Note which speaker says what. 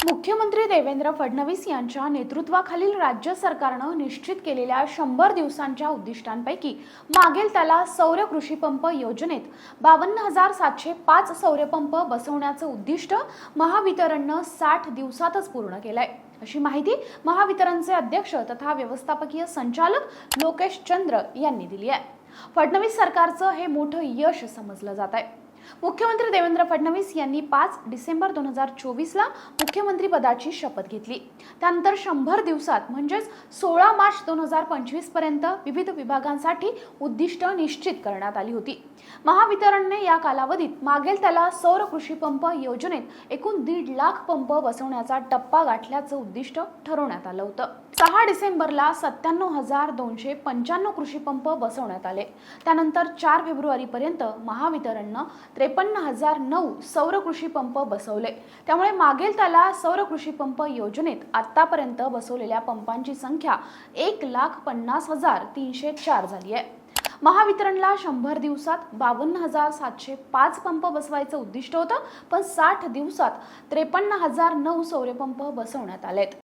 Speaker 1: मुख्यमंत्री देवेंद्र फडणवीस यांच्या नेतृत्वाखालील राज्य सरकारनं निश्चित केलेल्या 100 दिवसांच्या उद्दिष्टांपैकी मागेल त्याला सौर कृषी पंप योजनेत 52,705 सौरपंप बसवण्याचं उद्दिष्ट महावितरणनं 60 दिवसातच पूर्ण केलंय, अशी माहिती महावितरणचे अध्यक्ष तथा व्यवस्थापकीय संचालक लोकेश चंद्र यांनी दिली आहे। फडणवीस सरकारचं हे मोठं यश समजलं जात आहे। मुख्यमंत्री देवेंद्र फडणवीस यांनी 5 डिसेंबर 2024 ला मुख्यमंत्री पदाची शपथ घेतली। त्यानंतर 100 दिवसात म्हणजेच 16 मार्च 2025 पर्यंत विविध विभागांसाठी उद्दिष्ट निश्चित करण्यात आली होती। महावितरणने या कालावधीत मागेल त्याला सौर कृषी पंप योजनेत एकूण 1.5 लाख पंप बसवण्याचा टप्पा गाठल्याचं उद्दिष्ट ठरवण्यात आलं होतं। 6 डिसेंबरला 97,295 कृषी पंप बसवण्यात आले। त्यानंतर 4 फेब्रुवारी पर्यंत महावितरणनं 53,009 सौर कृषी पंप बसवले। त्यामुळे मागेल त्याला सौर कृषी पंप योजनेत आतापर्यंत बसवलेल्या पंपांची संख्या 1,50,304 झाली आहे। महावितरणला 100 दिवसात 52,705 पंप बसवायचं उद्दिष्ट होतं, पण 60 दिवसात 53,009 सौरपंप बसवण्यात आलेत।